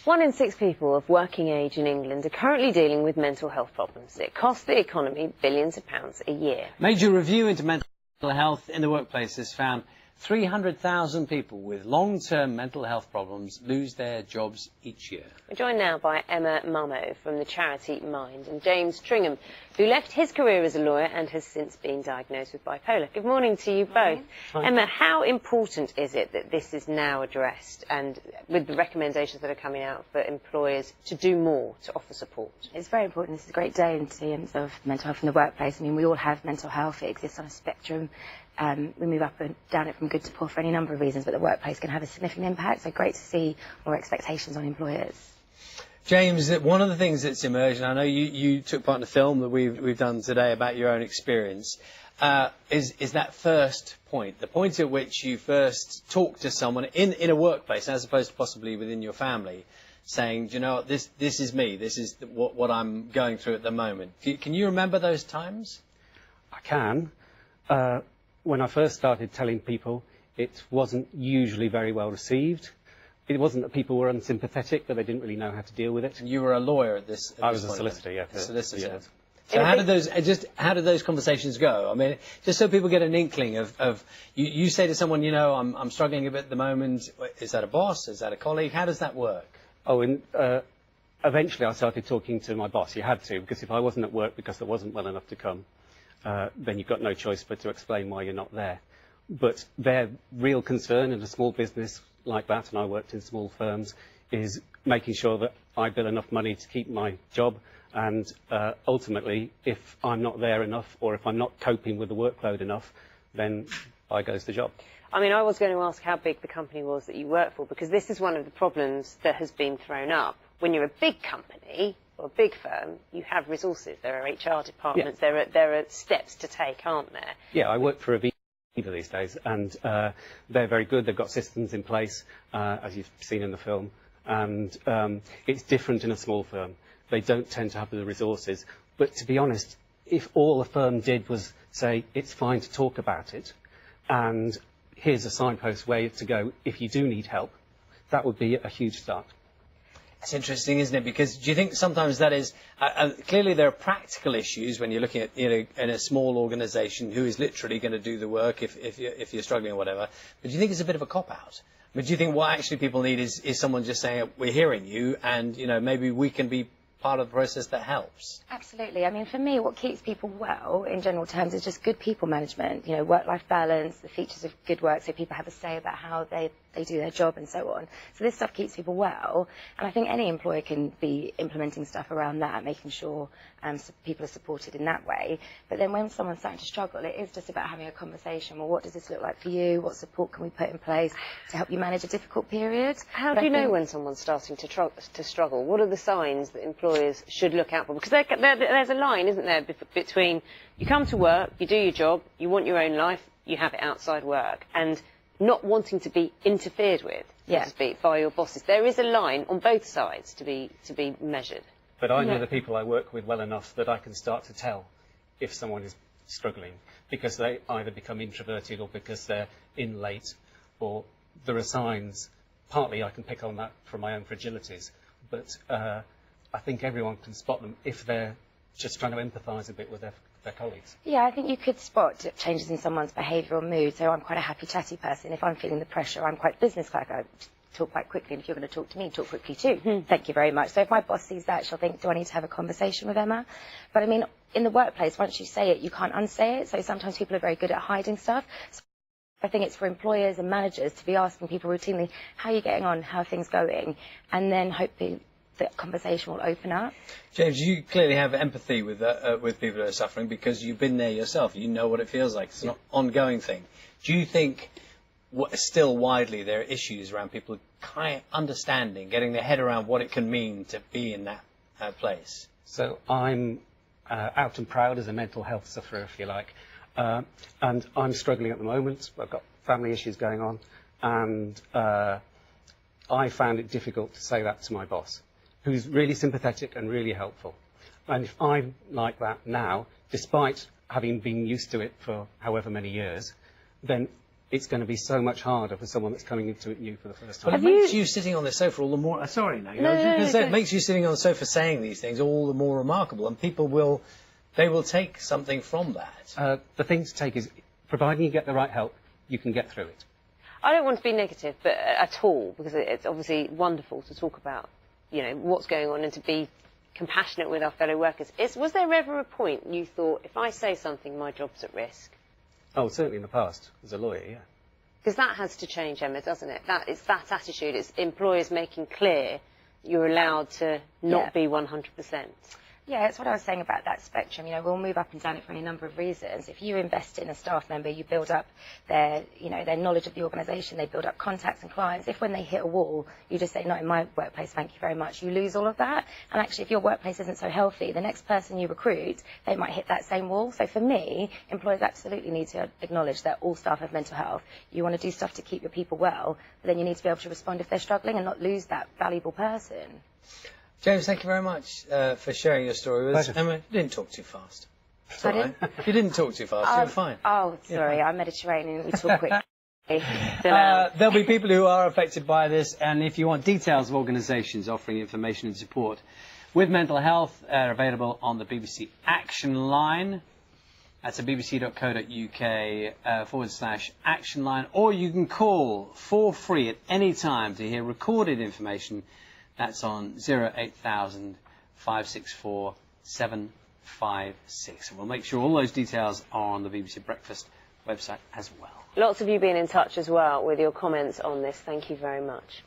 1 in 6 people of working age in England are currently dealing with mental health problems. It costs the economy billions of pounds a year. Major review into mental health in the workplace has found 300,000 people with long-term mental health problems lose their jobs each year. We're joined now by Mamo from the charity Mind and James Tringham, who left his career as a lawyer and has since been diagnosed with bipolar. Good morning to you both. Hi. Emma, how important is it that this is now addressed, and with the recommendations that are coming out for employers to do more to offer support? It's very important. This is a great day in terms of mental health in the workplace. I mean, we all have mental health. It exists on a spectrum. We move up and down it from good to poor for any number of reasons, but the workplace can have a significant impact. So great to see more expectations on employers. James, one of the things that's emerged, and I know you took part in the film that we've done today about your own experience, is that first point, the point at which you first talk to someone in a workplace, as opposed to possibly within your family, saying, do you know what, this is me, this is what I'm going through at the moment. Can you remember those times? I can. When I first started telling people, it wasn't usually very well received. It wasn't that people were unsympathetic, but they didn't really know how to deal with it. And you were a lawyer at this I was a solicitor, yeah. A solicitor. Yeah. So how did those conversations go? I mean, just so people get an inkling of you say to someone, you know, I'm struggling a bit at the moment. Is that a boss? Is that a colleague? How does that work? Oh, and eventually I started talking to my boss. You had to, because if I wasn't at work because I wasn't well enough to come, then you've got no choice but to explain why you're not there. But their real concern in a small business like that, and I worked in small firms, is making sure that I bill enough money to keep my job, and ultimately, if I'm not there enough, or if I'm not coping with the workload enough, then by goes the job. I mean, I was going to ask how big the company was that you work for, because this is one of the problems that has been thrown up. When you're a big company or a big firm, you have resources. There are HR departments. Yeah. There are steps to take, aren't there? Yeah, I work for Aviva these days, and they're very good. They've got systems in place, as you've seen in the film, and it's different in a small firm. They don't tend to have the resources. But to be honest, if all a firm did was say, it's fine to talk about it, and here's a signpost way to go if you do need help, that would be a huge start. It's interesting, isn't it? Because do you think sometimes that is clearly there are practical issues when you're looking at, you know, in a small organisation who is literally going to do the work if you're struggling or whatever. But do you think it's a bit of a cop out? I mean, do you think what actually people need is someone just saying, we're hearing you, and you know, maybe we can be part of the process that helps? Absolutely. I mean, for me, what keeps people well, in general terms, is just good people management. You know, work-life balance, the features of good work, so people have a say about how they do their job and so on. So this stuff keeps people well, and I think any employer can be implementing stuff around that, making sure people are supported in that way. But then when someone's starting to struggle, it is just about having a conversation. Well, what does this look like for you? What support can we put in place to help you manage a difficult period? How do you know when someone's starting to struggle? What are the signs that employers should look out for? Because there's a line, isn't there, between you come to work, you do your job, you want your own life, you have it outside work, and not wanting to be interfered with, so to speak, by your bosses. There is a line on both sides to be measured. But I know the people I work with well enough that I can start to tell if someone is struggling, because they either become introverted or because they're in late, or there are signs. Partly I can pick on that from my own fragilities, but I think everyone can spot them if they're just trying to empathise a bit with their colleagues. Yeah, I think you could spot changes in someone's behaviour or mood. So I'm quite a happy, chatty person. If I'm feeling the pressure, I'm quite business-like. I talk quite quickly, and if you're going to talk to me, talk quickly too. Thank you very much. So if my boss sees that, she'll think, do I need to have a conversation with Emma? But I mean, in the workplace, once you say it, you can't unsay it. So sometimes people are very good at hiding stuff. So I think it's for employers and managers to be asking people routinely, how are you getting on? How are things going? And then hopefully the conversation will open up. James, you clearly have empathy with people who are suffering because you've been there yourself. You know what it feels like. It's an ongoing thing. Do you think still widely there are issues around people kind of understanding, getting their head around what it can mean to be in that place? So I'm out and proud as a mental health sufferer, if you like. And I'm struggling at the moment. I've got family issues going on. And I found it difficult to say that to my boss, who's really sympathetic and really helpful. And if I'm like that now, despite having been used to it for however many years, then it's going to be so much harder for someone that's coming into it new for the first time. But it makes you sitting on the sofa all the more... sorry, no. It makes you sitting on the sofa saying these things all the more remarkable, and people will take something from that. The thing to take is, providing you get the right help, you can get through it. I don't want to be negative, but at all, because it's obviously wonderful to talk about, what's going on and to be compassionate with our fellow workers. Was there ever a point you thought, if I say something, my job's at risk? Oh, certainly in the past, as a lawyer, yeah. Because that has to change, Emma, doesn't it? It's that attitude. It's employers making clear you're allowed to not be 100%. Yeah, it's what I was saying about that spectrum. We'll move up and down it for any number of reasons. If you invest in a staff member, you build up their knowledge of the organisation, they build up contacts and clients. If when they hit a wall, you just say, not in my workplace, thank you very much, you lose all of that. And actually, if your workplace isn't so healthy, the next person you recruit, they might hit that same wall. So for me, employers absolutely need to acknowledge that all staff have mental health. You want to do stuff to keep your people well, but then you need to be able to respond if they're struggling and not lose that valuable person. James, thank you very much for sharing your story with us. Emma, you didn't talk too fast. It's all right. You didn't talk too fast. You're fine. Oh, sorry. I'm Mediterranean. We talk quick. There'll be people who are affected by this, and if you want details of organisations offering information and support with mental health, they're available on the BBC Action Line. That's at bbc.co.uk/action line, or you can call for free at any time to hear recorded information. That's on 08000 564 756. And we'll make sure all those details are on the BBC Breakfast website as well. Lots of you being in touch as well with your comments on this. Thank you very much.